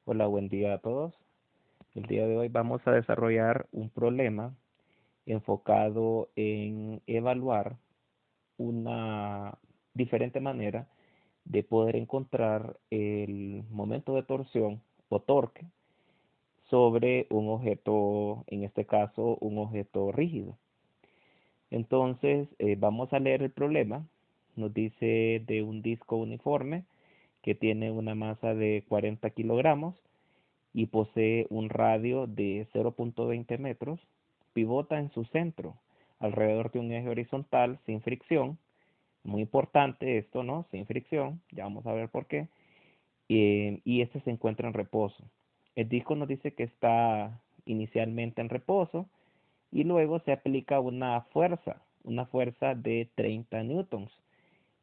Hola, buen día a todos. El día de hoy vamos a desarrollar un problema enfocado en evaluar una diferente manera de poder encontrar el momento de torsión o torque sobre un objeto, en este caso un objeto rígido. Entonces, vamos a leer el problema. Nos dice de un disco uniforme que tiene una masa de 40 kilogramos y posee un radio de 0.20 metros, pivota en su centro, alrededor de un eje horizontal sin fricción. Muy importante esto, ¿no? Sin fricción, ya vamos a ver por qué. Y este se encuentra en reposo. El disco nos dice que está inicialmente en reposo y luego se aplica una fuerza de 30 newtons.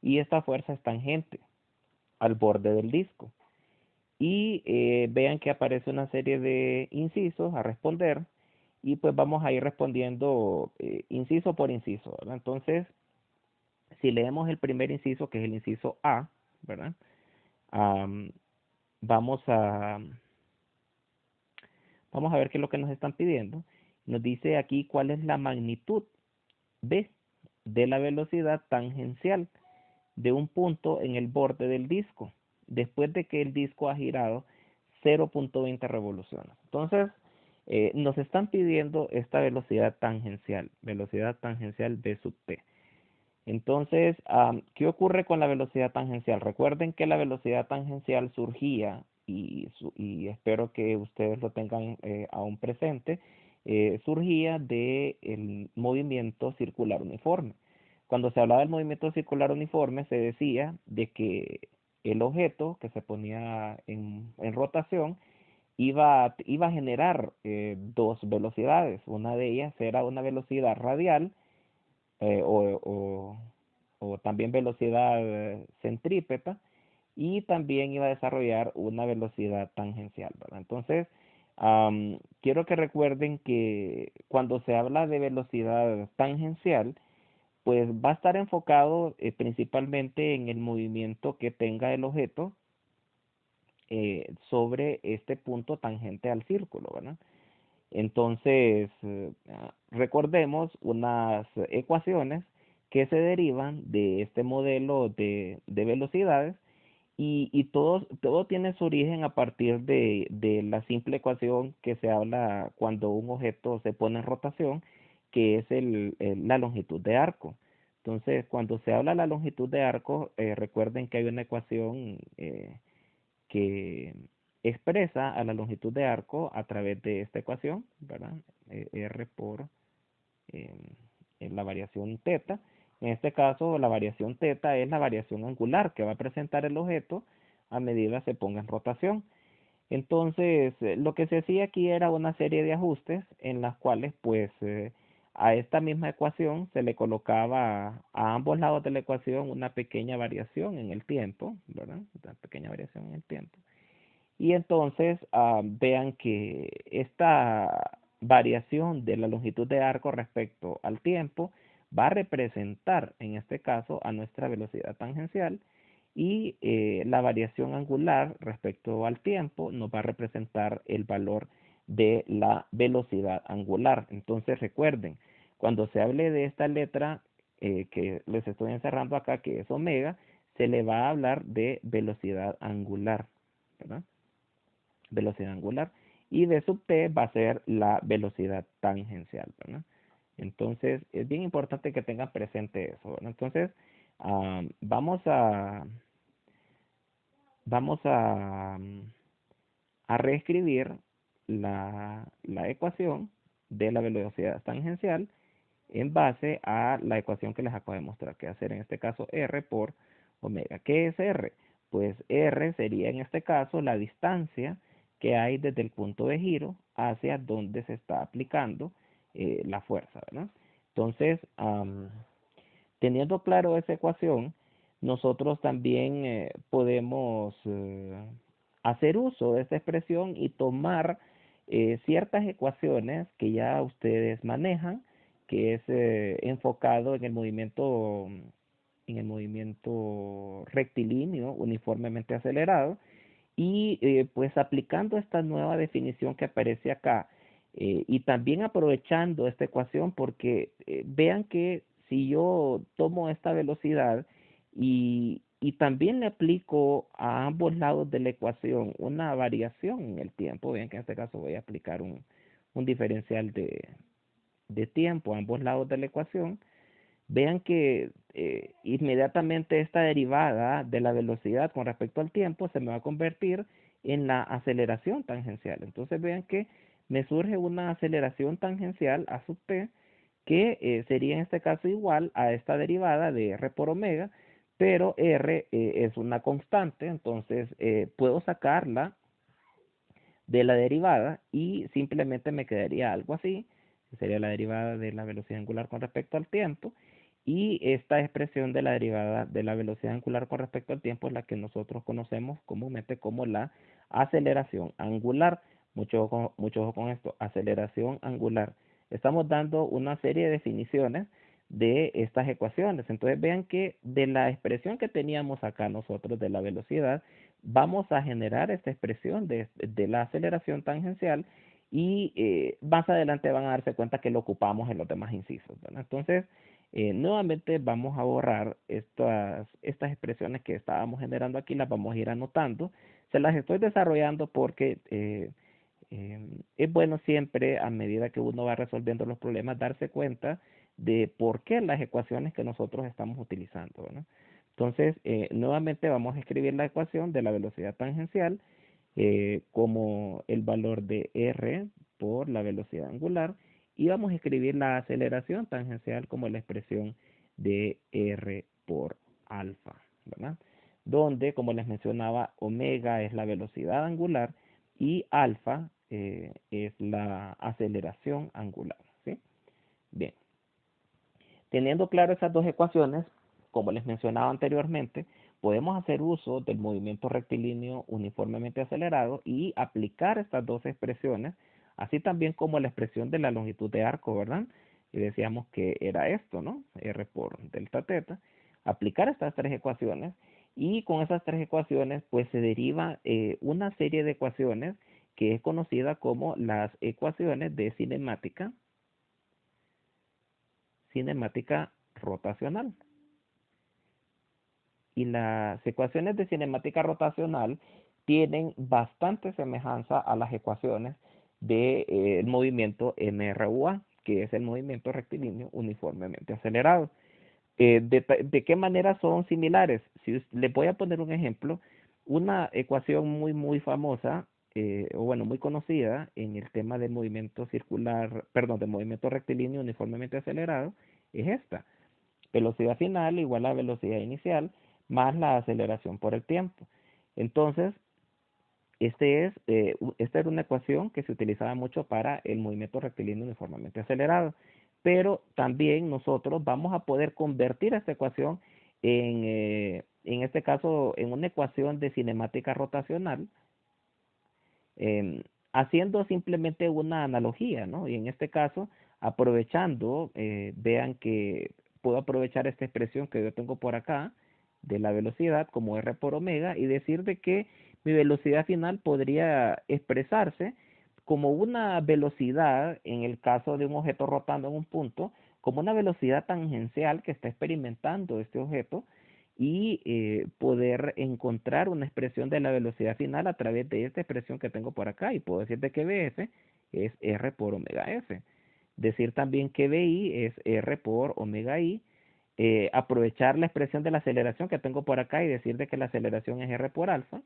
Y esta fuerza es tangente al borde del disco. Y vean que aparece una serie de incisos a responder y pues vamos a ir respondiendo inciso por inciso, ¿verdad? Entonces, si leemos el primer inciso, que es el inciso A, ¿verdad? Am, vamos a, vamos a ver qué es lo que nos están pidiendo. Nos dice aquí cuál es la magnitud B de la velocidad tangencial de un punto en el borde del disco, después de que el disco ha girado 0.20 revoluciones. Entonces, nos están pidiendo esta velocidad tangencial B sub t. Entonces, ¿qué ocurre con la velocidad tangencial? Recuerden que la velocidad tangencial surgía, y espero que ustedes lo tengan aún presente, surgía del movimiento circular uniforme. Cuando se hablaba del movimiento circular uniforme, se decía de que el objeto que se ponía en rotación iba a generar dos velocidades. Una de ellas era una velocidad radial eh, o, o, o también velocidad centrípeta, y también iba a desarrollar una velocidad tangencial, ¿verdad? Entonces, quiero que recuerden que cuando se habla de velocidad tangencial, pues va a estar enfocado principalmente en el movimiento que tenga el objeto sobre este punto tangente al círculo, ¿verdad? Entonces, recordemos unas ecuaciones que se derivan de este modelo de velocidades, y todo tiene su origen a partir de la simple ecuación que se habla cuando un objeto se pone en rotación, que es la longitud de arco. Entonces, cuando se habla de la longitud de arco, recuerden que hay una ecuación que expresa a la longitud de arco a través de esta ecuación, ¿verdad? R por eh, la variación teta. En este caso, la variación teta es la variación angular que va a presentar el objeto a medida se ponga en rotación. Entonces, lo que se hacía aquí era una serie de ajustes en las cuales, pues, a esta misma ecuación se le colocaba a ambos lados de la ecuación una pequeña variación en el tiempo, ¿verdad? Una pequeña variación en el tiempo. Y entonces vean que esta variación de la longitud de arco respecto al tiempo va a representar en este caso a nuestra velocidad tangencial, y la variación angular respecto al tiempo nos va a representar el valor de la velocidad angular. Entonces recuerden, cuando se hable de esta letra que les estoy encerrando acá, que es omega, se le va a hablar de velocidad angular, ¿verdad? Velocidad angular, y V sub t va a ser la velocidad tangencial, ¿verdad? Entonces, es bien importante que tengan presente eso, ¿verdad? Entonces, vamos vamos a reescribir la ecuación de la velocidad tangencial en base a la ecuación que les acabo de mostrar, que va a ser en este caso R por omega. ¿Qué es R? Pues R sería en este caso la distancia que hay desde el punto de giro hacia donde se está aplicando la fuerza, ¿verdad? Entonces, teniendo claro esa ecuación, nosotros también podemos hacer uso de esta expresión y tomar ciertas ecuaciones que ya ustedes manejan, que es enfocado en el movimiento rectilíneo uniformemente acelerado, Y pues aplicando esta nueva definición que aparece acá y también aprovechando esta ecuación porque vean que si yo tomo esta velocidad y también le aplico a ambos lados de la ecuación una variación en el tiempo, vean que en este caso voy a aplicar un diferencial de tiempo a ambos lados de la ecuación, vean que inmediatamente esta derivada de la velocidad con respecto al tiempo se me va a convertir en la aceleración tangencial. Entonces vean que me surge una aceleración tangencial a sub t que sería en este caso igual a esta derivada de r por omega, pero r es una constante, entonces puedo sacarla de la derivada y simplemente me quedaría algo así, que sería la derivada de la velocidad angular con respecto al tiempo, y esta expresión de la derivada de la velocidad angular con respecto al tiempo es la que nosotros conocemos comúnmente como la aceleración angular. Mucho ojo con esto, aceleración angular. Estamos dando una serie de definiciones de estas ecuaciones. Entonces vean que de la expresión que teníamos acá nosotros de la velocidad, vamos a generar esta expresión de la aceleración tangencial y más adelante van a darse cuenta que lo ocupamos en los demás incisos, ¿verdad? Entonces, nuevamente vamos a borrar estas expresiones que estábamos generando aquí, las vamos a ir anotando. Se las estoy desarrollando porque es bueno siempre, a medida que uno va resolviendo los problemas, darse cuenta de por qué las ecuaciones que nosotros estamos utilizando, ¿no? Entonces, nuevamente vamos a escribir la ecuación de la velocidad tangencial como el valor de r por la velocidad angular y vamos a escribir la aceleración tangencial como la expresión de r por alfa, ¿verdad? Donde, como les mencionaba, omega es la velocidad angular y alfa es la aceleración angular, ¿sí? Bien, teniendo claro esas dos ecuaciones, como les mencionaba anteriormente, podemos hacer uso del movimiento rectilíneo uniformemente acelerado y aplicar estas dos expresiones, así también como la expresión de la longitud de arco, ¿verdad? Y decíamos que era esto, ¿no? R por delta teta. Aplicar estas tres ecuaciones y con esas tres ecuaciones pues se deriva una serie de ecuaciones que es conocida como las ecuaciones de cinemática rotacional. Y las ecuaciones de cinemática rotacional tienen bastante semejanza a las ecuaciones del movimiento MRUA, que es el movimiento rectilíneo uniformemente acelerado. ¿De qué manera son similares? Si les voy a poner un ejemplo, una ecuación muy famosa, o bueno, muy conocida en el tema del movimiento circular, perdón, del movimiento rectilíneo uniformemente acelerado, es esta. Velocidad final igual a velocidad inicial más la aceleración por el tiempo. Entonces, esta era una ecuación que se utilizaba mucho para el movimiento rectilíneo uniformemente acelerado. Pero también nosotros vamos a poder convertir esta ecuación en este caso, en una ecuación de cinemática rotacional, haciendo simplemente una analogía, ¿no? Y en este caso, aprovechando, vean que puedo aprovechar esta expresión que yo tengo por acá de la velocidad como r por omega y decir de que mi velocidad final podría expresarse como una velocidad, en el caso de un objeto rotando en un punto, como una velocidad tangencial que está experimentando este objeto y poder encontrar una expresión de la velocidad final a través de esta expresión que tengo por acá. Y puedo decir de que Bf es R por omega S. Decir también que Bi es R por omega I. Aprovechar la expresión de la aceleración que tengo por acá y decir de que la aceleración es R por alfa,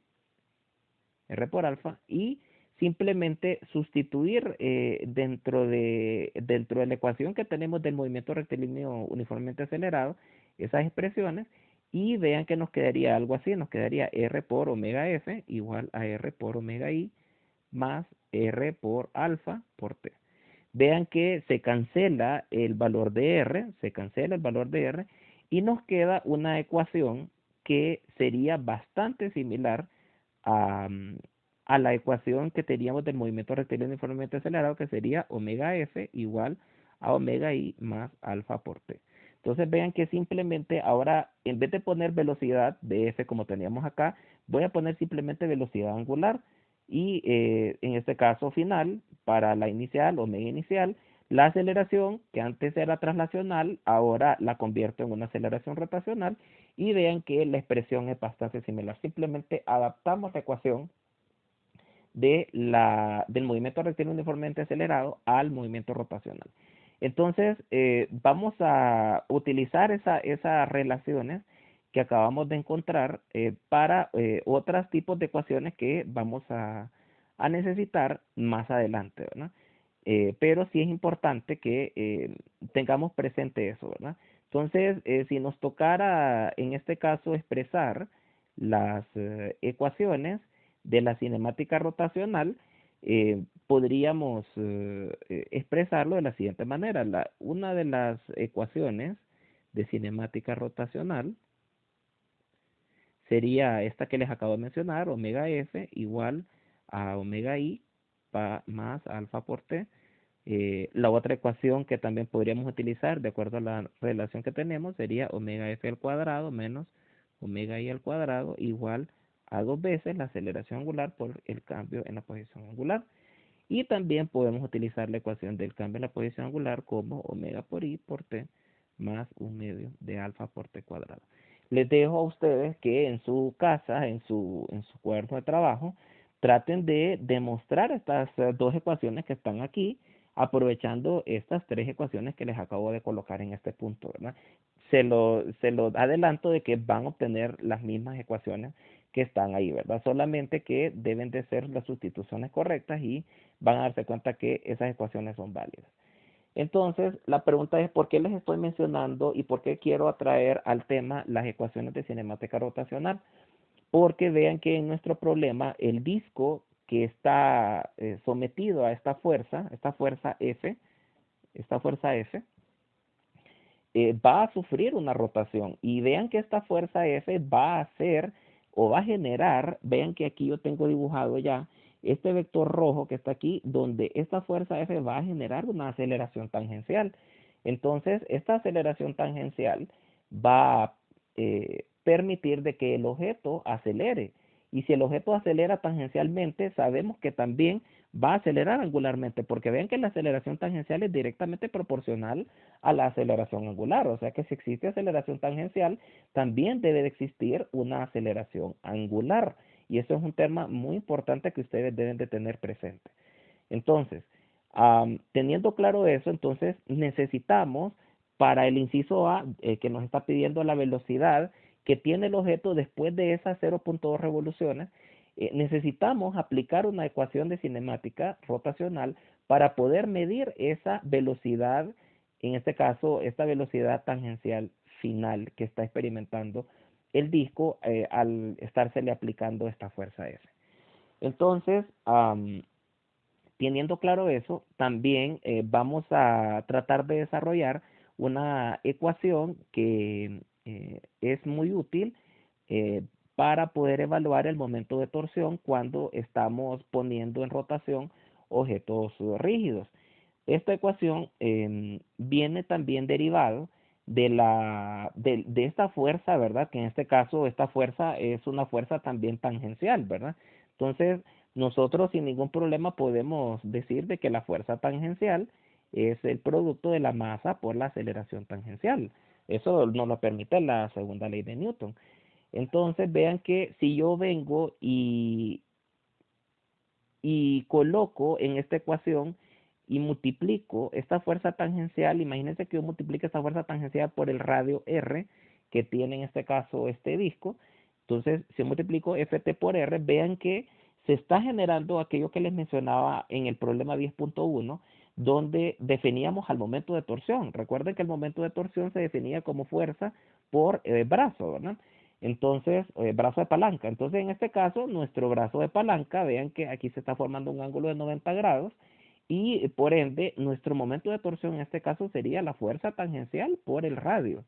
y simplemente sustituir dentro de la ecuación que tenemos del movimiento rectilíneo uniformemente acelerado, esas expresiones, y vean que nos quedaría algo así, nos quedaría R por omega F igual a R por omega I más R por alfa por T. Vean que se cancela el valor de R, se cancela el valor de R, y nos queda una ecuación que sería bastante similar a, a la ecuación que teníamos del movimiento rectilíneo uniformemente acelerado, que sería omega F igual a omega I más alfa por T. Entonces vean que simplemente ahora, en vez de poner velocidad de f como teníamos acá, voy a poner simplemente velocidad angular. Y en este caso final, para la inicial o media inicial, la aceleración que antes era traslacional, ahora la convierto en una aceleración rotacional. Y vean que la expresión es bastante similar. Simplemente adaptamos la ecuación del movimiento rectilíneo uniformemente acelerado al movimiento rotacional. Entonces, vamos a utilizar esas relaciones que acabamos de encontrar para otros tipos de ecuaciones que vamos a necesitar más adelante, ¿verdad? Pero sí es importante que tengamos presente eso, ¿verdad? Entonces, si nos tocara en este caso expresar las ecuaciones de la cinemática rotacional, podríamos expresarlo de la siguiente manera. Una de las ecuaciones de cinemática rotacional sería esta que les acabo de mencionar, omega f igual a omega i más alfa por t. La otra ecuación que también podríamos utilizar, de acuerdo a la relación que tenemos, sería omega f al cuadrado menos omega i al cuadrado igual a 2 veces la aceleración angular por el cambio en la posición angular. Y también podemos utilizar la ecuación del cambio en la posición angular como omega por i por t más 1/2 de alfa por t cuadrado. Les dejo a ustedes que en su casa, en su cuaderno de trabajo, traten de demostrar estas dos ecuaciones que están aquí, aprovechando estas tres ecuaciones que les acabo de colocar en este punto, ¿verdad? Se lo adelanto de que van a obtener las mismas ecuaciones que están ahí, ¿verdad? Solamente que deben de ser las sustituciones correctas y van a darse cuenta que esas ecuaciones son válidas. Entonces, la pregunta es, ¿por qué les estoy mencionando y por qué quiero atraer al tema las ecuaciones de cinemática rotacional? Porque vean que en nuestro problema, el disco que está sometido a esta fuerza F, va a sufrir una rotación. Y vean que esta fuerza F va a hacer o va a generar, vean que aquí yo tengo dibujado ya este vector rojo que está aquí, donde esta fuerza F va a generar una aceleración tangencial. Entonces, esta aceleración tangencial va a permitir de que el objeto acelere. Y si el objeto acelera tangencialmente, sabemos que también va a acelerar angularmente, porque vean que la aceleración tangencial es directamente proporcional a la aceleración angular. O sea que si existe aceleración tangencial, también debe de existir una aceleración angular. Y eso es un tema muy importante que ustedes deben de tener presente. Entonces, teniendo claro eso, entonces necesitamos para el inciso A, que nos está pidiendo la velocidad que tiene el objeto después de esas 0.2 revoluciones, necesitamos aplicar una ecuación de cinemática rotacional para poder medir esa velocidad, en este caso, esta velocidad tangencial final que está experimentando el disco al estársele aplicando esta fuerza F. Entonces, teniendo claro eso, también vamos a tratar de desarrollar una ecuación que es muy útil para poder evaluar el momento de torsión cuando estamos poniendo en rotación objetos rígidos. Esta ecuación viene también derivado de esta fuerza, ¿verdad? Que en este caso esta fuerza es una fuerza también tangencial, ¿verdad? Entonces, nosotros sin ningún problema podemos decir de que la fuerza tangencial es el producto de la masa por la aceleración tangencial. Eso nos lo permite la segunda ley de Newton. Entonces, vean que si yo vengo y coloco en esta ecuación y multiplico esta fuerza tangencial, imagínense que yo multiplique esta fuerza tangencial por el radio R que tiene en este caso este disco. Entonces, si multiplico Ft por R, vean que se está generando aquello que les mencionaba en el problema 10.1, donde definíamos al momento de torsión. Recuerden que el momento de torsión se definía como fuerza por brazo, ¿verdad? Entonces, brazo de palanca. Entonces, en este caso, nuestro brazo de palanca, vean que aquí se está formando un ángulo de 90 grados y por ende, nuestro momento de torsión en este caso sería la fuerza tangencial por el radio,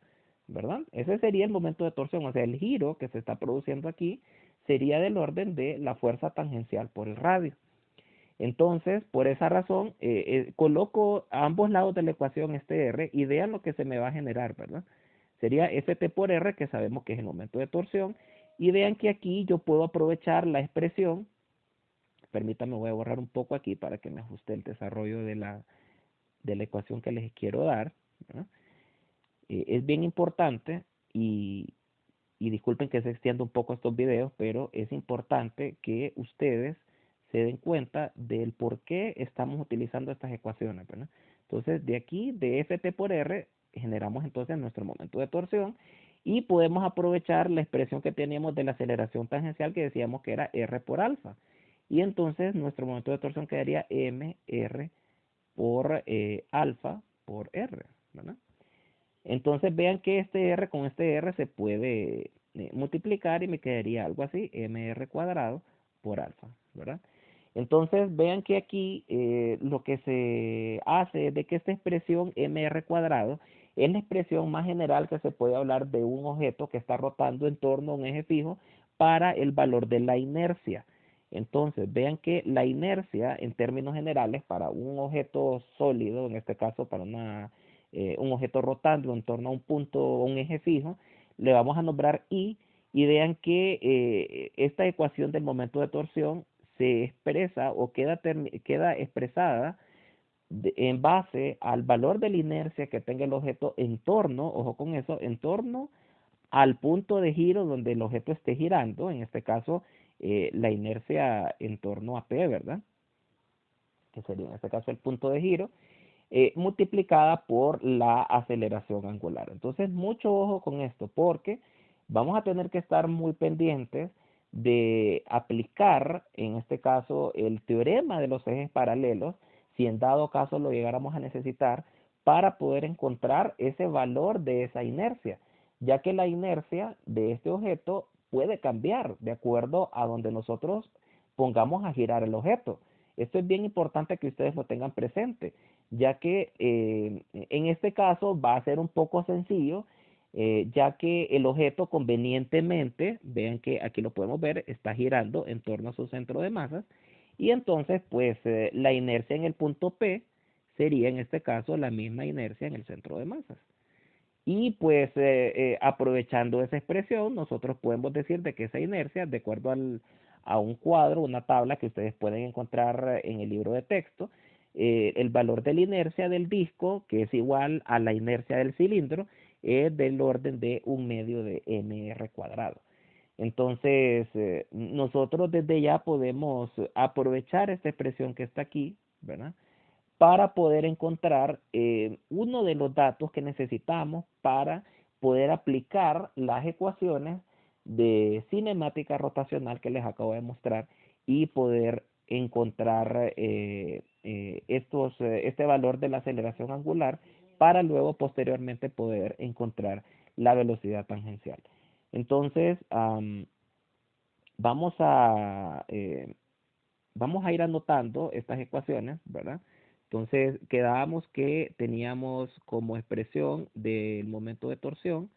¿verdad? Ese sería el momento de torsión, o sea, el giro que se está produciendo aquí sería del orden de la fuerza tangencial por el radio. Entonces, por esa razón, coloco a ambos lados de la ecuación este R y vean lo que se me va a generar, ¿verdad? Sería Ft por R, que sabemos que es el momento de torsión, y vean que aquí yo puedo aprovechar la expresión. Permítanme, voy a borrar un poco aquí para que me ajuste el desarrollo de la ecuación que les quiero dar, ¿verdad? Es bien importante y, y disculpen que se extienda un poco estos videos, pero es importante que ustedes se den cuenta del por qué estamos utilizando estas ecuaciones, ¿verdad? Entonces, de aquí, de Ft por R, generamos entonces nuestro momento de torsión y podemos aprovechar la expresión que teníamos de la aceleración tangencial que decíamos que era R por alfa. Y entonces nuestro momento de torsión quedaría mr por alfa por R, ¿verdad? Entonces vean que este R con este R se puede multiplicar y me quedaría algo así, mr cuadrado por alfa, ¿verdad? Entonces vean que aquí lo que se hace es de que esta expresión mr cuadrado es la expresión más general que se puede hablar de un objeto que está rotando en torno a un eje fijo para el valor de la inercia. Entonces vean que la inercia en términos generales para un objeto sólido, en este caso para un objeto rotando en torno a un punto o un eje fijo, le vamos a nombrar I y vean que esta ecuación del momento de torsión se expresa o queda expresada en base al valor de la inercia que tenga el objeto en torno, ojo con eso, en torno al punto de giro donde el objeto esté girando, en este caso la inercia en torno a P, ¿verdad? Que sería en este caso el punto de giro, multiplicada por la aceleración angular. Entonces, mucho ojo con esto, porque vamos a tener que estar muy pendientes de aplicar, en este caso, el teorema de los ejes paralelos, si en dado caso lo llegáramos a necesitar, para poder encontrar ese valor de esa inercia, ya que la inercia de este objeto puede cambiar de acuerdo a donde nosotros pongamos a girar el objeto. Esto es bien importante que ustedes lo tengan presente, ya que en este caso va a ser un poco sencillo, ya que el objeto convenientemente, vean que aquí lo podemos ver, está girando en torno a su centro de masas, y entonces pues la inercia en el punto P sería en este caso la misma inercia en el centro de masas. Y pues aprovechando esa expresión, nosotros podemos decir de que esa inercia, de acuerdo a un cuadro, una tabla que ustedes pueden encontrar en el libro de texto, el valor de la inercia del disco, que es igual a la inercia del cilindro, es del orden de 1/2 de mr cuadrado. Entonces, nosotros desde ya podemos aprovechar esta expresión que está aquí, ¿verdad? Para poder encontrar uno de los datos que necesitamos para poder aplicar las ecuaciones de cinemática rotacional que les acabo de mostrar y poder encontrar este valor de la aceleración angular para luego posteriormente poder encontrar la velocidad tangencial. Entonces, vamos vamos a ir anotando estas ecuaciones, ¿verdad? Entonces, quedábamos que teníamos como expresión del momento de torsión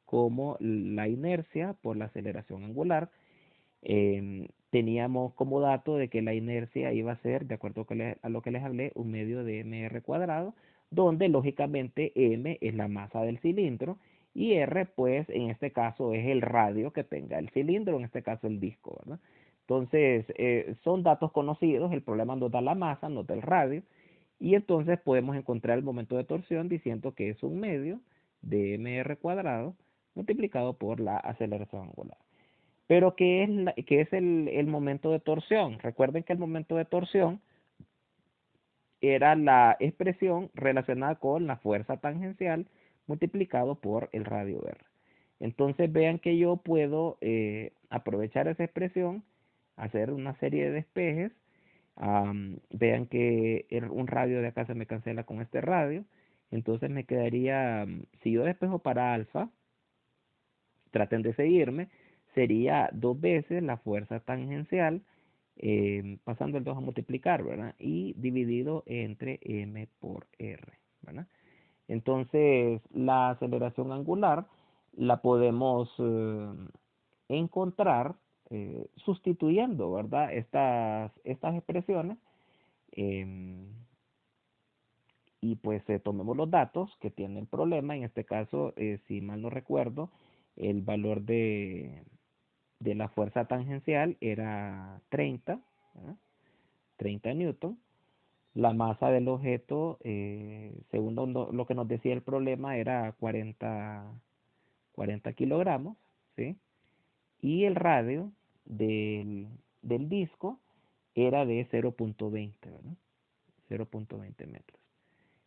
como la inercia por la aceleración angular. Teníamos como dato de que la inercia iba a ser, de acuerdo a lo que les hablé, 1/2 de mr cuadrado, donde lógicamente m es la masa del cilindro y r, pues en este caso es el radio que tenga el cilindro, en este caso el disco, ¿verdad? Entonces, son datos conocidos, el problema nos da la masa, nos da el radio, y entonces podemos encontrar el momento de torsión diciendo que es 1/2 de mr cuadrado multiplicado por la aceleración angular. Pero ¿qué es el momento de torsión? Recuerden que el momento de torsión era la expresión relacionada con la fuerza tangencial multiplicado por el radio R. Entonces vean que yo puedo aprovechar esa expresión, hacer una serie de despejes. Vean que un radio de acá se me cancela con este radio. Entonces me quedaría, si yo despejo para alfa, traten de seguirme, sería 2 veces la fuerza tangencial, pasando el 2 a multiplicar, ¿verdad? Y dividido entre m por r, ¿verdad? Entonces, la aceleración angular la podemos encontrar sustituyendo, ¿verdad? Estas expresiones. em, y pues tomemos los datos que tiene el problema. En este caso, si mal no recuerdo, el valor de la fuerza tangencial era 30, ¿verdad? 30 newton. La masa del objeto, según lo que nos decía el problema, era 40 kilogramos, ¿sí? Y el radio del disco era de 0.20, ¿verdad? 0.20 metros.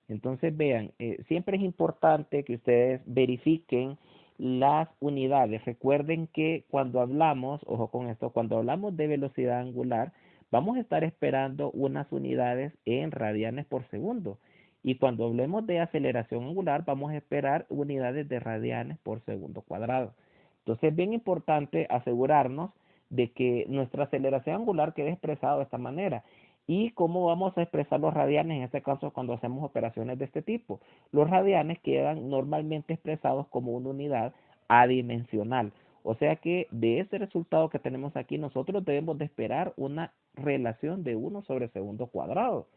Entonces, vean, siempre es importante que ustedes verifiquen las unidades. Recuerden que cuando hablamos, ojo con esto, cuando hablamos de velocidad angular, vamos a estar esperando unas unidades en radianes por segundo. Y cuando hablemos de aceleración angular, vamos a esperar unidades de radianes por segundo cuadrado. Entonces, es bien importante asegurarnos de que nuestra aceleración angular quede expresada de esta manera. ¿Y cómo vamos a expresar los radianes en este caso cuando hacemos operaciones de este tipo? Los radianes quedan normalmente expresados como una unidad adimensional. O sea que de ese resultado que tenemos aquí, nosotros debemos de esperar una relación de 1 sobre segundo cuadrado.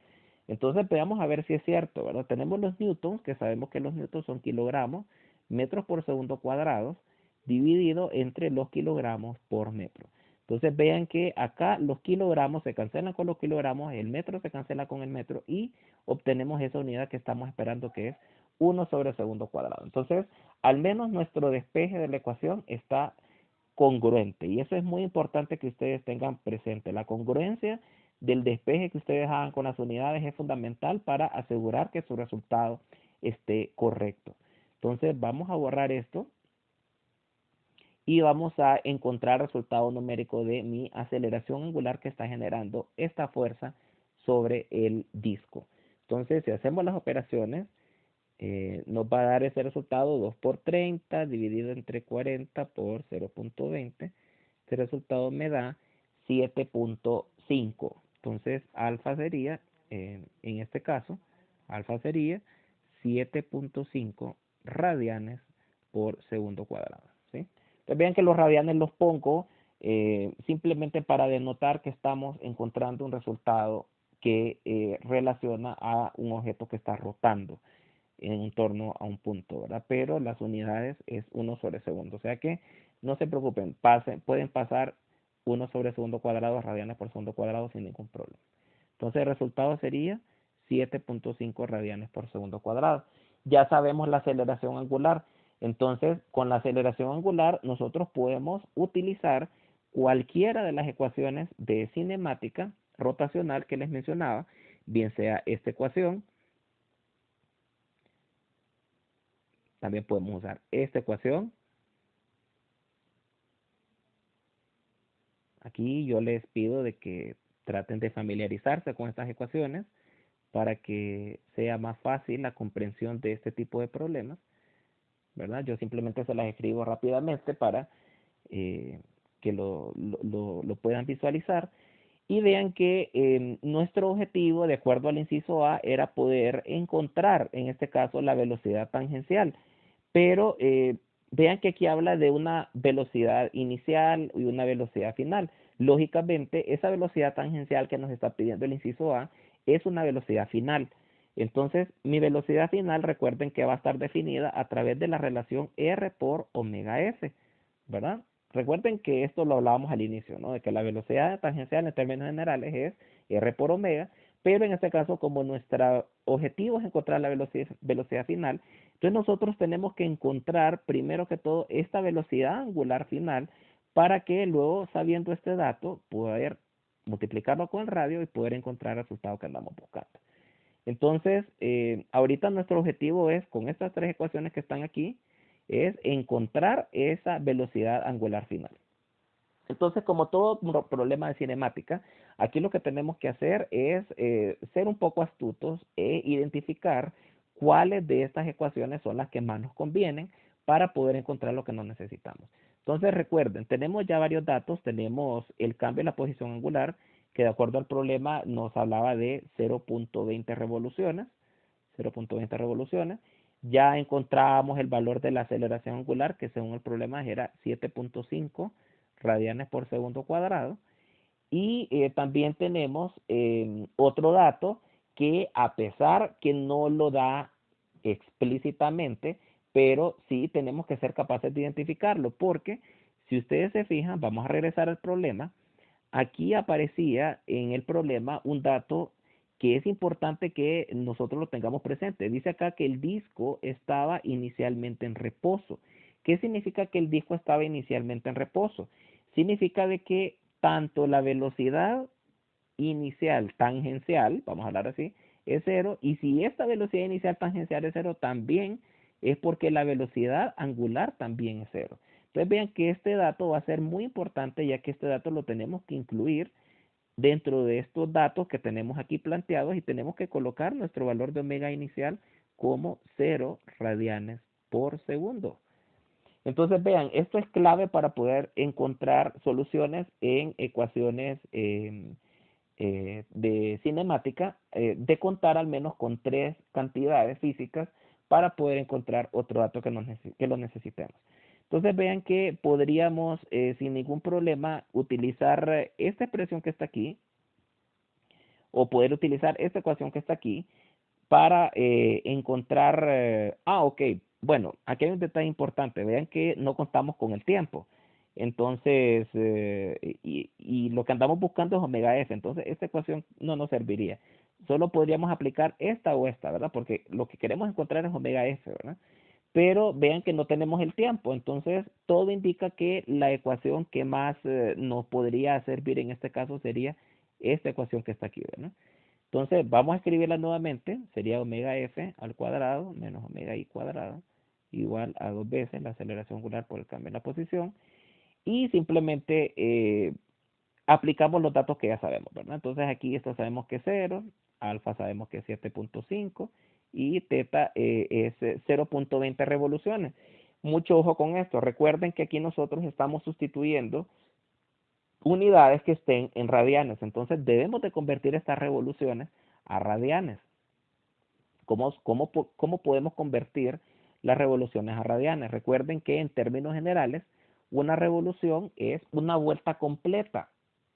Entonces veamos a ver si es cierto, ¿verdad? Tenemos los newtons, que sabemos que los newtons son kilogramos, metros por segundo cuadrados, dividido entre los kilogramos por metro. Entonces vean que acá los kilogramos se cancelan con los kilogramos, el metro se cancela con el metro y obtenemos esa unidad que estamos esperando, que es 1 sobre segundo cuadrado. Entonces, al menos nuestro despeje de la ecuación está congruente. Y eso es muy importante que ustedes tengan presente. La congruencia del despeje que ustedes hagan con las unidades es fundamental para asegurar que su resultado esté correcto. Entonces vamos a borrar esto y vamos a encontrar el resultado numérico de mi aceleración angular que está generando esta fuerza sobre el disco. Entonces, si hacemos las operaciones, nos va a dar ese resultado 2 por 30 dividido entre 40 por 0.20. Este resultado me da 7.5. Entonces, alfa sería, en este caso, alfa sería 7.5 radianes por segundo cuadrado, ¿sí? Entonces, vean que los radianes los pongo simplemente para denotar que estamos encontrando un resultado que relaciona a un objeto que está rotando en torno a un punto, ¿verdad? Pero las unidades es 1 sobre segundo. O sea que no se preocupen, pueden pasar 1 sobre segundo cuadrado, radianes por segundo cuadrado sin ningún problema. Entonces el resultado sería 7.5 radianes por segundo cuadrado. Ya sabemos la aceleración angular. Entonces, con la aceleración angular, nosotros podemos utilizar cualquiera de las ecuaciones de cinemática rotacional que les mencionaba, bien sea esta ecuación. También podemos usar esta ecuación. Aquí yo les pido de que traten de familiarizarse con estas ecuaciones para que sea más fácil la comprensión de este tipo de problemas, ¿verdad? Yo simplemente se las escribo rápidamente para que lo puedan visualizar y vean que nuestro objetivo, de acuerdo al inciso A, era poder encontrar, en este caso, la velocidad tangencial. Pero vean que aquí habla de una velocidad inicial y una velocidad final. Lógicamente, esa velocidad tangencial que nos está pidiendo el inciso A es una velocidad final. Entonces, mi velocidad final, recuerden que va a estar definida a través de la relación R por omega S, ¿verdad? Recuerden que esto lo hablábamos al inicio, ¿no? De que la velocidad tangencial en términos generales es R por omega, pero en este caso, como nuestro objetivo es encontrar la velocidad final, entonces nosotros tenemos que encontrar primero que todo esta velocidad angular final para que luego, sabiendo este dato, poder multiplicarlo con el radio y poder encontrar el resultado que andamos buscando. Entonces, ahorita nuestro objetivo es, con estas tres ecuaciones que están aquí, es encontrar esa velocidad angular final. Entonces, como todo problema de cinemática, aquí lo que tenemos que hacer es ser un poco astutos e identificar cuáles de estas ecuaciones son las que más nos convienen para poder encontrar lo que nos necesitamos. Entonces, recuerden, tenemos ya varios datos, tenemos el cambio de la posición angular, que de acuerdo al problema nos hablaba de 0.20 revoluciones, 0.20 revoluciones. Ya encontramos el valor de la aceleración angular, que según el problema era 7.5 radianes por segundo cuadrado. Y también tenemos otro dato que a pesar que no lo da explícitamente, pero sí tenemos que ser capaces de identificarlo, porque si ustedes se fijan, vamos a regresar al problema, aquí aparecía en el problema un dato que es importante que nosotros lo tengamos presente. Dice acá que el disco estaba inicialmente en reposo. ¿Qué significa que el disco estaba inicialmente en reposo? Significa de que tanto la velocidad inicial tangencial, vamos a hablar así, es cero, y si esta velocidad inicial tangencial es cero, también es porque la velocidad angular también es cero. Entonces vean que este dato va a ser muy importante, ya que este dato lo tenemos que incluir dentro de estos datos que tenemos aquí planteados, y tenemos que colocar nuestro valor de omega inicial como 0 radianes por segundo. Entonces vean, esto es clave para poder encontrar soluciones en ecuaciones de cinemática, de contar al menos con tres cantidades físicas para poder encontrar otro dato que lo necesitemos. Entonces vean que podríamos sin ningún problema utilizar esta expresión que está aquí, o poder utilizar esta ecuación que está aquí para encontrar, ok, bueno, aquí hay un detalle importante, vean que no contamos con el tiempo. Entonces, y lo que andamos buscando es omega f, entonces esta ecuación no nos serviría. Solo podríamos aplicar esta o esta, ¿verdad? Porque lo que queremos encontrar es omega f, ¿verdad? Pero vean que no tenemos el tiempo, entonces todo indica que la ecuación que más nos podría servir en este caso sería esta ecuación que está aquí, ¿verdad? Entonces vamos a escribirla nuevamente, sería omega f al cuadrado menos omega i cuadrado igual a dos veces la aceleración angular por el cambio en la posición, y simplemente aplicamos los datos que ya sabemos, ¿verdad? Entonces aquí esto sabemos que es 0, alfa sabemos que es 7.5 y teta es 0.20 revoluciones. Mucho ojo con esto, recuerden que aquí nosotros estamos sustituyendo unidades que estén en radianes, entonces debemos de convertir estas revoluciones a radianes. ¿Cómo podemos convertir las revoluciones a radianes? Recuerden que en términos generales, una revolución es una vuelta completa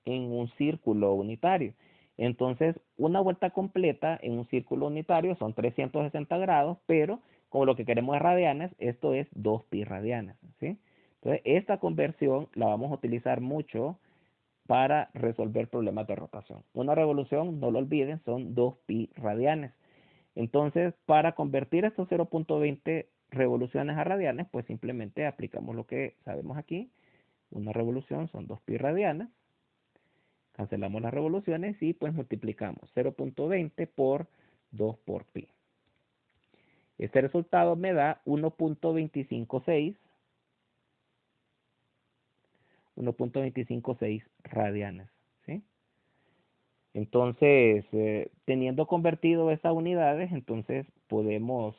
en un círculo unitario. Entonces, una vuelta completa en un círculo unitario son 360 grados, pero como lo que queremos es radianes, esto es 2pi radianes, ¿sí? Entonces, esta conversión la vamos a utilizar mucho para resolver problemas de rotación. Una revolución, no lo olviden, son 2pi radianes. Entonces, para convertir estos 0.20 revoluciones a radianes, pues simplemente aplicamos lo que sabemos aquí. Una revolución son 2pi radianes. Cancelamos las revoluciones y pues multiplicamos 0.20 por 2 por pi. Este resultado me da 1.256 radianes, ¿sí? Entonces, teniendo convertido esas unidades, entonces podemos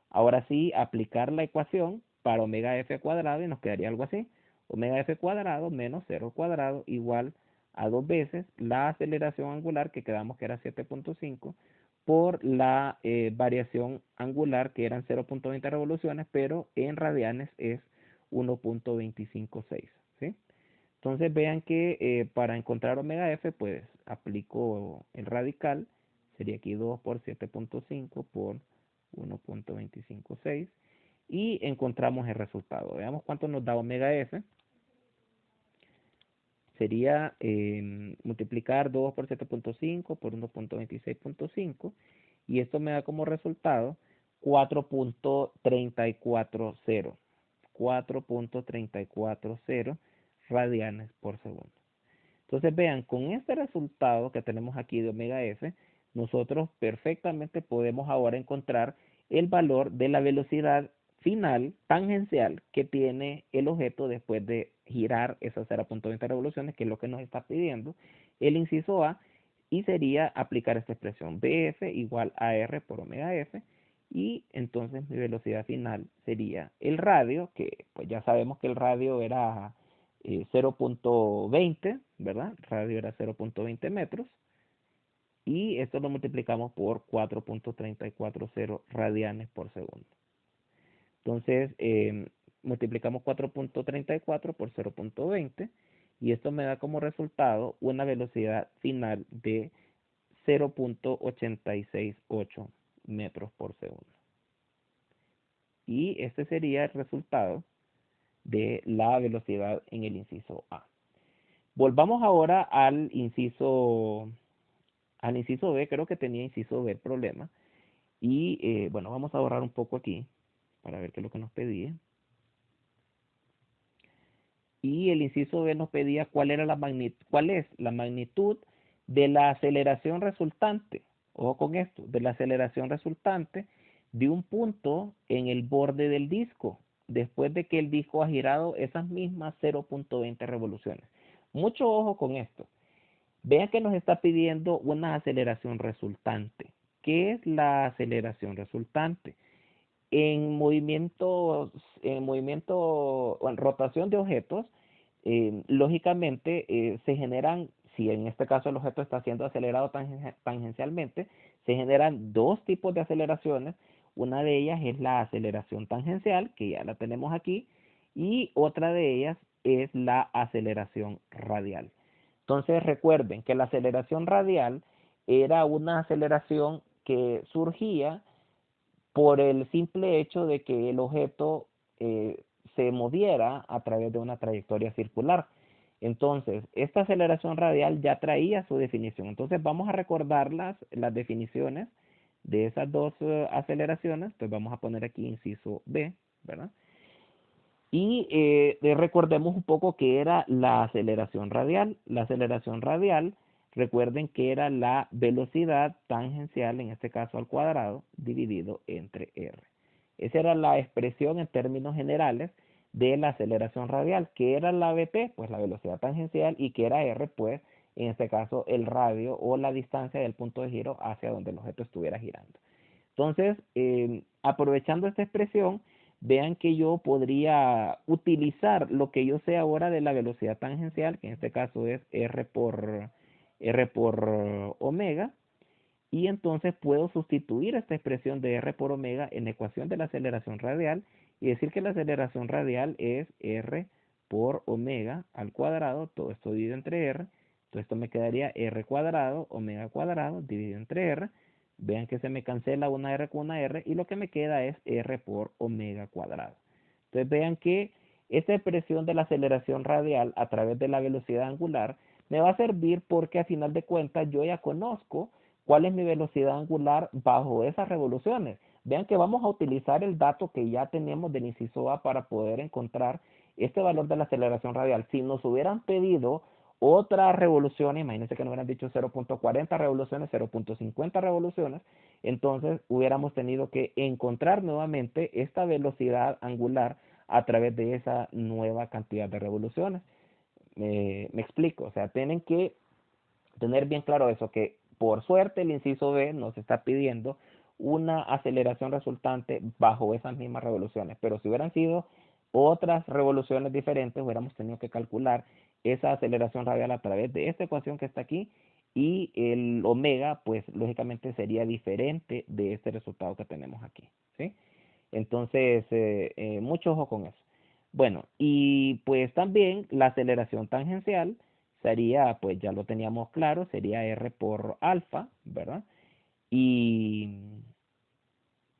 ahora sí aplicar la ecuación para omega f cuadrado y nos quedaría algo así. Omega f cuadrado menos 0 cuadrado igual a dos veces la aceleración angular que quedamos que era 7.5 por la variación angular que eran 0.20 revoluciones, pero en radianes es 1.256, ¿sí? Entonces vean que para encontrar omega f, pues aplico el radical, sería aquí 2 por 7.5 por 1.256 y encontramos el resultado. Veamos cuánto nos da omega f. Sería multiplicar 2 por 7.5 por 1.26.5 y esto me da como resultado 4.340. 4.340 radianes por segundo. Entonces vean, con este resultado que tenemos aquí de omega f, nosotros perfectamente podemos ahora encontrar el valor de la velocidad final tangencial que tiene el objeto después de girar esas 0.20 revoluciones, que es lo que nos está pidiendo el inciso A, y sería aplicar esta expresión bf igual a r por omega f, y entonces mi velocidad final sería el radio, que pues ya sabemos que el radio era 0.20, ¿verdad? Radio era 0.20 metros. Y esto lo multiplicamos por 4.340 radianes por segundo. Entonces, multiplicamos 4.34 por 0.20 y esto me da como resultado una velocidad final de 0.868 metros por segundo. Y este sería el resultado de la velocidad en el inciso A. Volvamos ahora al inciso B. Creo que tenía inciso B el problema. Y bueno, vamos a borrar un poco aquí para ver qué es lo que nos pedía. Y el inciso B nos pedía cuál es la magnitud de la aceleración resultante. Ojo con esto, de la aceleración resultante de un punto en el borde del disco, después de que el disco ha girado esas mismas 0.20 revoluciones. Mucho ojo con esto. Vean que nos está pidiendo una aceleración resultante. ¿Qué es la aceleración resultante? En rotación de objetos, lógicamente se generan, si en este caso el objeto está siendo acelerado tangencialmente, se generan dos tipos de aceleraciones. Una de ellas es la aceleración tangencial, que ya la tenemos aquí, y otra de ellas es la aceleración radial. Entonces recuerden que la aceleración radial era una aceleración que surgía por el simple hecho de que el objeto eh, se moviera a través de una trayectoria circular. Entonces, esta aceleración radial ya traía su definición. Entonces, vamos a recordar las definiciones de esas dos aceleraciones. Entonces, vamos a poner aquí inciso B, ¿verdad? Y recordemos un poco qué era la aceleración radial. La aceleración radial, recuerden que era la velocidad tangencial, en este caso al cuadrado, dividido entre r. Esa era la expresión en términos generales de la aceleración radial. ¿Qué era la vt? Pues la velocidad tangencial. ¿Y qué era r? Pues en este caso el radio o la distancia del punto de giro hacia donde el objeto estuviera girando. Entonces, aprovechando esta expresión, vean que yo podría utilizar lo que yo sé ahora de la velocidad tangencial, que en este caso es r por omega, y entonces puedo sustituir esta expresión de r por omega en la ecuación de la aceleración radial y decir que la aceleración radial es r por omega al cuadrado, todo esto dividido entre r, entonces esto me quedaría r cuadrado, omega cuadrado, dividido entre r. Vean que se me cancela una r con una r y lo que me queda es r por omega cuadrado. Entonces vean que esta expresión de la aceleración radial a través de la velocidad angular me va a servir porque a final de cuentas yo ya conozco cuál es mi velocidad angular bajo esas revoluciones. Vean que vamos a utilizar el dato que ya tenemos del inciso A para poder encontrar este valor de la aceleración radial. Si nos hubieran pedido otras revoluciones, imagínense que nos hubieran dicho 0.40 revoluciones, 0.50 revoluciones, entonces hubiéramos tenido que encontrar nuevamente esta velocidad angular a través de esa nueva cantidad de revoluciones. Me explico, o sea, tienen que tener bien claro eso, que por suerte el inciso B nos está pidiendo una aceleración resultante bajo esas mismas revoluciones, pero si hubieran sido otras revoluciones diferentes, hubiéramos tenido que calcular esa aceleración radial a través de esta ecuación que está aquí y el omega, pues lógicamente sería diferente de este resultado que tenemos aquí, ¿sí? Entonces, mucho ojo con eso. Bueno, y pues también la aceleración tangencial sería, pues ya lo teníamos claro, sería r por alfa, ¿verdad? Y,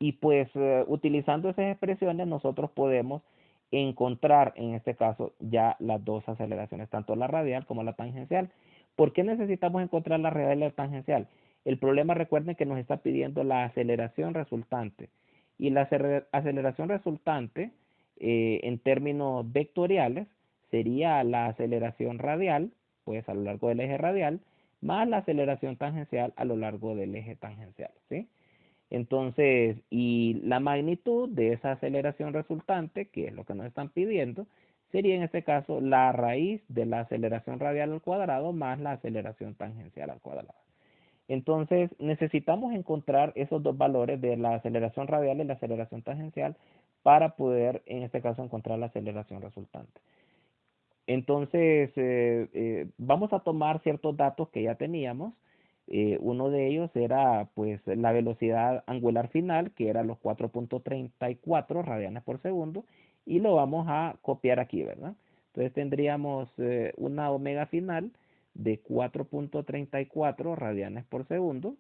y pues utilizando esas expresiones nosotros podemos encontrar en este caso ya las dos aceleraciones, tanto la radial como la tangencial. ¿Por qué necesitamos encontrar la radial y la tangencial? El problema, recuerden que nos está pidiendo la aceleración resultante. Y la aceleración resultante, en términos vectoriales, sería la aceleración radial, pues a lo largo del eje radial, más la aceleración tangencial a lo largo del eje tangencial, ¿sí? Entonces, y la magnitud de esa aceleración resultante, que es lo que nos están pidiendo, sería en este caso la raíz de la aceleración radial al cuadrado más la aceleración tangencial al cuadrado. Entonces, necesitamos encontrar esos dos valores de la aceleración radial y la aceleración tangencial para poder, en este caso, encontrar la aceleración resultante. Entonces, vamos a tomar ciertos datos que ya teníamos. Uno de ellos era pues la velocidad angular final, que era los 4.34 radianes por segundo, y lo vamos a copiar aquí, ¿verdad? Entonces tendríamos una omega final de 4.34 radianes por segundo.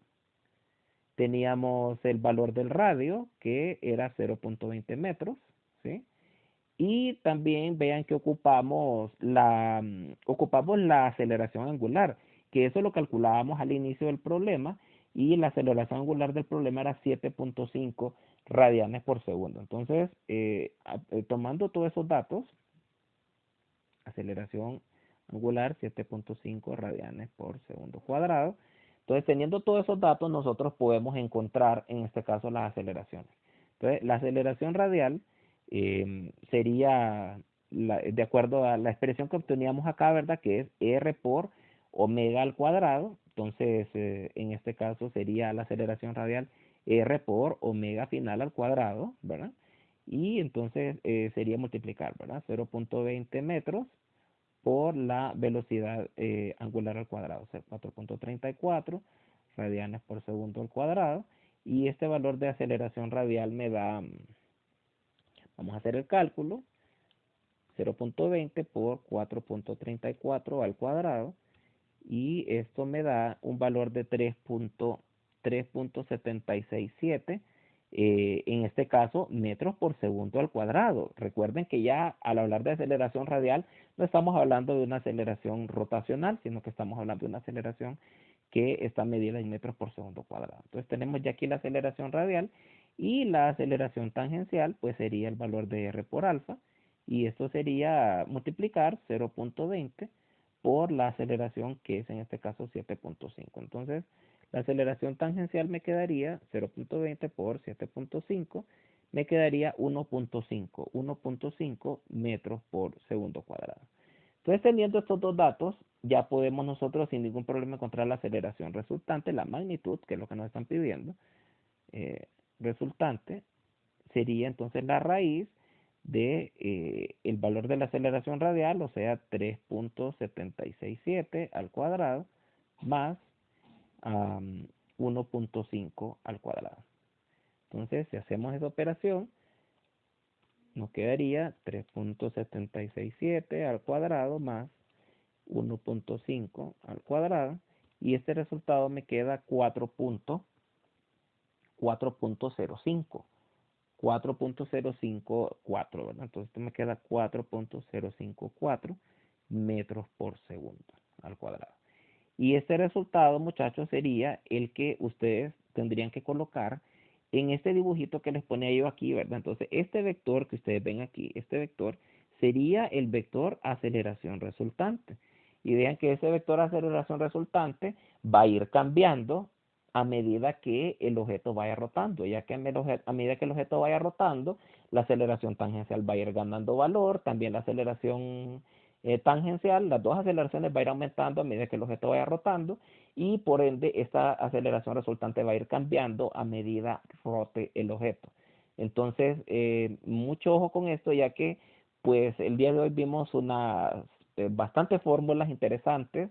Teníamos el valor del radio, que era 0.20 metros, ¿sí? Y también vean que ocupamos la aceleración angular, que eso lo calculábamos al inicio del problema, y la aceleración angular del problema era 7.5 radianes por segundo. Entonces, tomando todos esos datos, aceleración angular 7.5 radianes por segundo cuadrado. Entonces, teniendo todos esos datos, nosotros podemos encontrar, en este caso, las aceleraciones. Entonces, la aceleración radial sería, de acuerdo a la expresión que obteníamos acá, ¿verdad? Que es R por omega al cuadrado. Entonces, en este caso sería la aceleración radial R por omega final al cuadrado, ¿verdad? Y entonces sería multiplicar, ¿verdad? 0.20 metros por la velocidad angular al cuadrado, o sea, 4.34 radianes por segundo al cuadrado. Y este valor de aceleración radial me da, vamos a hacer el cálculo, 0.20 por 4.34 al cuadrado. Y esto me da un valor de 3.767, en este caso metros por segundo al cuadrado. Recuerden que ya al hablar de aceleración radial no estamos hablando de una aceleración rotacional, sino que estamos hablando de una aceleración que está medida en metros por segundo cuadrado. Entonces tenemos ya aquí la aceleración radial, y la aceleración tangencial pues sería el valor de R por alfa, y esto sería multiplicar 0.20 por la aceleración, que es en este caso 7.5. Entonces, la aceleración tangencial me quedaría 0.20 por 7.5, me quedaría 1.5 metros por segundo cuadrado. Entonces, teniendo estos dos datos, ya podemos nosotros sin ningún problema encontrar la aceleración resultante, la magnitud, que es lo que nos están pidiendo, eh, resultante, sería entonces la raíz de el valor de la aceleración radial, o sea, 3.767 al cuadrado, más 1.5 al cuadrado. Entonces, si hacemos esa operación, nos quedaría 3.767 al cuadrado más 1.5 al cuadrado, y este resultado me queda 4.05. 4.054, ¿verdad? Entonces esto me queda 4.054 metros por segundo al cuadrado. Y este resultado, muchachos, sería el que ustedes tendrían que colocar en este dibujito que les ponía yo aquí, ¿verdad? Entonces, este vector que ustedes ven aquí, este vector, sería el vector aceleración resultante. Y vean que ese vector aceleración resultante va a ir cambiando a medida que el objeto vaya rotando, ya que a medida que el objeto vaya rotando, la aceleración tangencial va a ir ganando valor, también la aceleración tangencial, las dos aceleraciones va a ir aumentando a medida que el objeto vaya rotando, y por ende esta aceleración resultante va a ir cambiando a medida que rote el objeto. Entonces, mucho ojo con esto, ya que pues el día de hoy vimos unas bastantes fórmulas interesantes.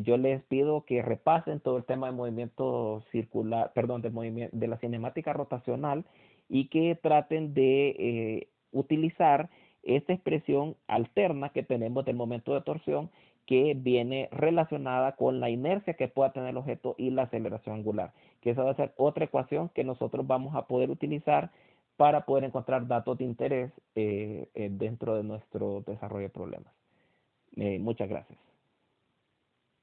Yo les pido que repasen todo el tema de movimiento circular, perdón, de la cinemática rotacional, y que traten de utilizar esta expresión alterna que tenemos del momento de torsión, que viene relacionada con la inercia que pueda tener el objeto y la aceleración angular, que esa va a ser otra ecuación que nosotros vamos a poder utilizar para poder encontrar datos de interés dentro de nuestro desarrollo de problemas. Muchas gracias.